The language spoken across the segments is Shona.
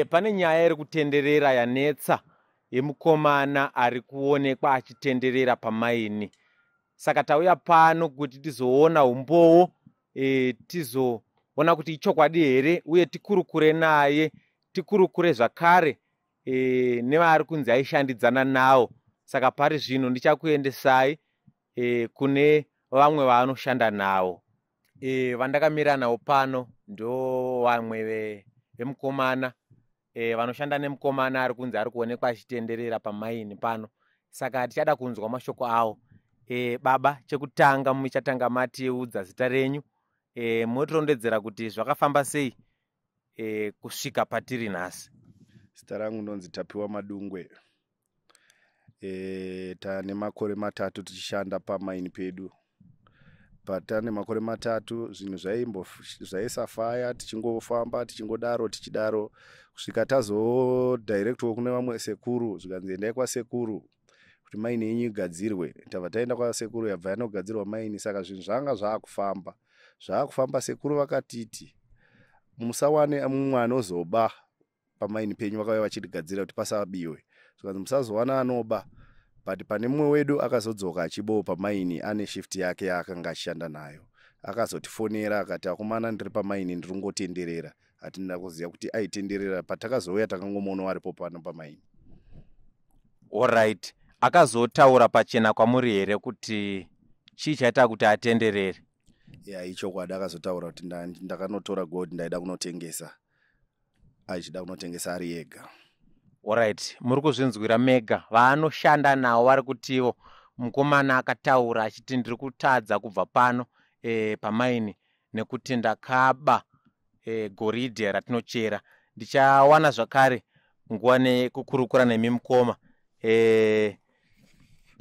Pane nyaya iri kutenderera yanetsa yemukomana ari kuonekwa achitenderera pamaini. Saka tauya pano kuti tizoona umbowo, tizoona kuti ichokwadi here uye tikurukure naye, tikurukure zvakare nevari kunzi aishandidzana nawo. Saka pari zvino ndichakuendesai kune vamwe vaanoshanda nawo. Vandakamira nawo pano ndo vamwe vemukomana vanoshanda nemukomana ari kunzi ari kuonekwa achitenderera pamaini pano. Saka tichada kunzwa mashoko awo. Baba, chekutanga muchatanga matiudza zita renyu, motirondedzera kuti zvakafamba sei kusvika patiri nhasi. Zita rangu ndonzi Tapiwa Madungwe. Tane makore 3 tichishanda pamaini pedu. Patane makore 3 zvinhu zvaisafaya, tichingofamba tichidaro kusvika tazodirectwa kune vamwe sekuru, zvikanzi endai kwasekuru kuti maini yenyu igadzirwe. Tabva taenda kwasekuru yabva yanogadzirwa maini. Saka zvinhu zvanga zvakufamba. Sekuru vakatiti musawane mumwe anozoba pamaini penyu, vakauya vachitigadzira kuti pasabiwe. Zvikanzi musazowana anoba. But pane mumwe wedu akazodzoka achibowo pamaini ane shift yake yaakanga achishanda nayo. Akazotifonera akati, akomana ndiri pamaini ndiri kungotenderera. Hatina kuziva kuti aitenderera. Patakazouya takangomuona varipo pano pamaini. Alright. Akazotaura pachena kwamuri here kuti chii chaita kuti atenderere? Ichokwadi, akazotaura kuti ndakanotora gold ndaida kunotengesa. Aichida kunotengesa ari ega. Alright, muri kuzvinzwira mega. Vaanoshanda nawo vari kutiwo mukomana akataura achiti ndiri kutadza kubva pano pamaini nekuti ndakaba goridhe ratinochera. Ndichawana zvakare nguva nekukurukura nemi mukoma.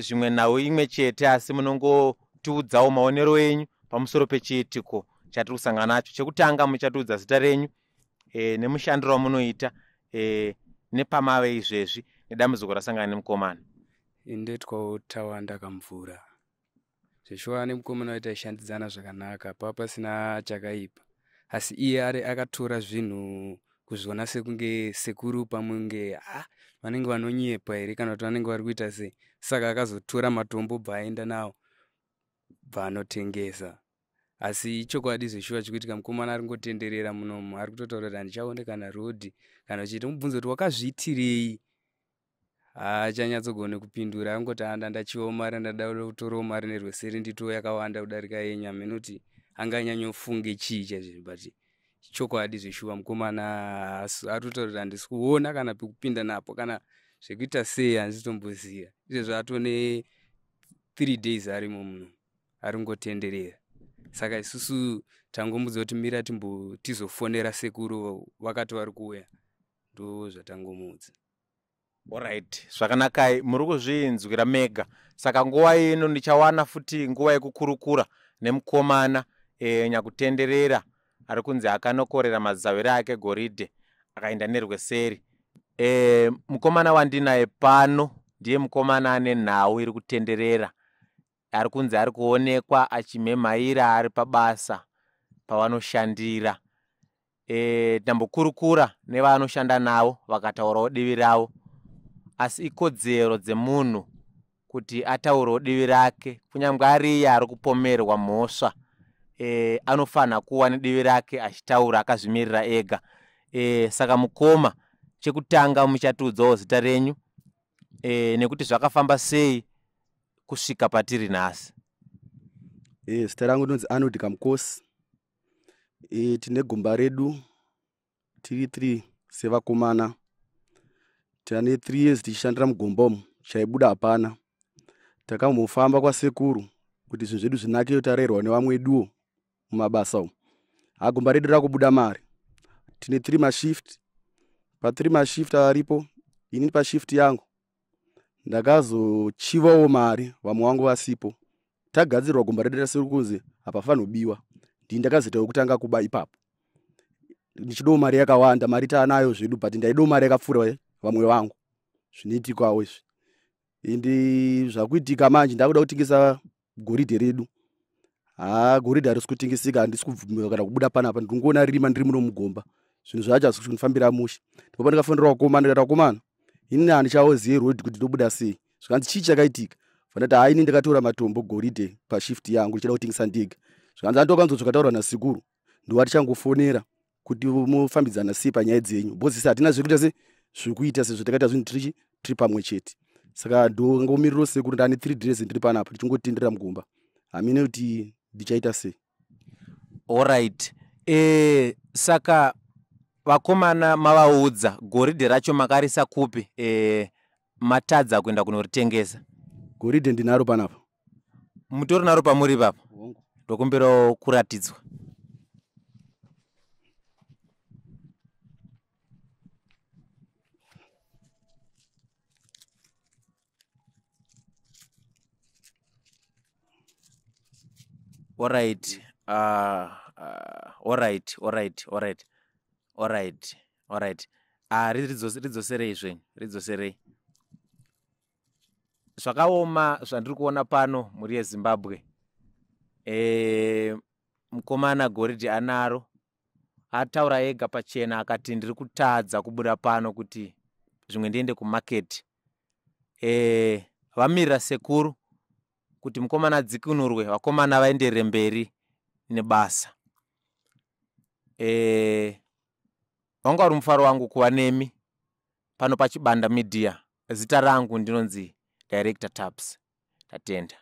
Zvimwe nawo imwe chete, asi munongotiudzawo maonero enyu pamusoro pechiitiko chatiri kusangana nacho. Chekutanga muchatiudza zita renyu nemushandiro wamunoita nepamave izvezvi nedambudziko rasangana nemukomana. Indetwawo Tawanda Kamvura. Zveshuwa nemukomana waita ishandidzana zvakanaka, pasina chakaipa. Asi iye akatora zvinhu kuzviona sekunge sekuru pamunge vanenge vanonyepa here kana kuti vanenge vari kuita sei. Saka akazotora matombo bva aenda nawo bva anotengesa. Asi chokwadi zveshuwa chikuitika mukomana ari ngotenderera munomu, ari kutotaura kuti handichaoneka narodhi kana uchiti mubvunzo kuti wakazviitirei, haachanyatsogone kupindura. Angoti ndachiwo mari, ndada kutorawo mari nerweseri ndito yakawanda kudarika yenyu. Amenoti anganyanyofunge chii chaizvo, but chokwadi zveshuwa mukomana ari kutaura kuti handisi kuona kana pekupinda napo kana zvekuita sei handitomboziva. Izvezvo atone 3 days arimo muno ari ngotenderera. Saka isusu tangomudza kuti mira tizofonera sekuru vakati vari kuuya, ndo zvatangomudza. Alright, zvakanakai, muri kuzvinzwira mega. Saka nguva ino ndichawana futi nguva yekukurukura nemukomana nyakutenderera ari kunzi akanokorera mazaviro ake goridhe akaenda nerweseri. Mukomana wandinaye pano ndiye mukomana ane nhau iri kutenderera. Ari kunzi ari kuonekwa achimhemhaira ari pabasa pavanoshandira. Tambokurukura nevanoshanda navo vakataurawo divi ravo. Asi ikodzero dzemunhu kuti ataurawo divi rake, kunyange ari iye ari kupomerwa mhosva, anofanha kuva nedivi rake achitaura akazvimirira ega. Saka mukoma, chekutanga muchatiudzawo zita renyu nekuti zvakafamba sei kusvika patiri nhasi. Zita rangu ndonzi Arnold Kamukosi. Tine gomba redu tiri 3 sevakomana. Tane 3 years tichishandira mugomba umu, chaibuda hapana. Takambofamba kwasekuru kuti zvinhu zvedu zvinake tarerwa nevamwe eduwo mumabasa umu. Gomba redu rakubuda mari. Tine 3 mashift. Pa 3 mashift aripo, ini pashift yangu ndakazochivawo mari vamwe wangu vasipo. Tagadzirwa gomba redu rasiri kunzi hapafanhi kubiwa. Ndini ndakazoitawo kutanga kuba ipapo. Ndichidawo mari yakawanda, mari taanayo zvedu, but ndaidawo mari yakapfuura vamwe vangu. Zvinoitikawo izvi. Ende zvakuitika manje ndakuda kutengesa goridhe redu. Goridhe harisi kutengeseka, handisi kubvumirwa kana kubuda panapa. Ndingoona ririma ndiri muno mugomba. zvinhu zvacho hazisi kundifambira mushe. Ndipo ndikafonera wakomana ndikati wakomana ini handichaoziye road kuti ndobuda sei. Zvikanzi chii chakaitika? Fanati hai ini ndakatora matombo goridhe pashift yangu ndichida kutengesa ndega. Zvikanzi andokanzodzokataura nasikuru ndiwo atichangofonera kuti mufambidzana sei panyaya dzenyu. Bhozisi hatina zvekuita se zvekuita sezvo takaita zvinhu tiri pamwe chete. Saka ndongomiriro sekuru ndane 3 days ndiri panapa ndichingotenderera mugomba. Hamine kuti ndichaita sei. Alright. Saka vakomana mavaudza goridhe racho makarisa kupi matadza kuenda kunoritengesa? Goridhe ndinaro panapa. Mutori naro pamuri papa? Ndokumbirawo kuratidzwa. Alright. Alright. Ridzoserei zvenyu, ridzoserei. Zvakaoma zvandiri kuona pano muri yeZimbabwe. Mukomana goridhe anaro. Ataura ega pachena akati ndiri kutadza kubuda pano kuti zvimwe ndiende kumarket. Vamirira sekuru kuti mukomana adzikinurwe, vakomana vaenderere mberi nebasa. Wanga uri mufaro wangu kuva nemi pano paChibanda Media. Zita rangu ndinonzi Director Taps. Tatenda.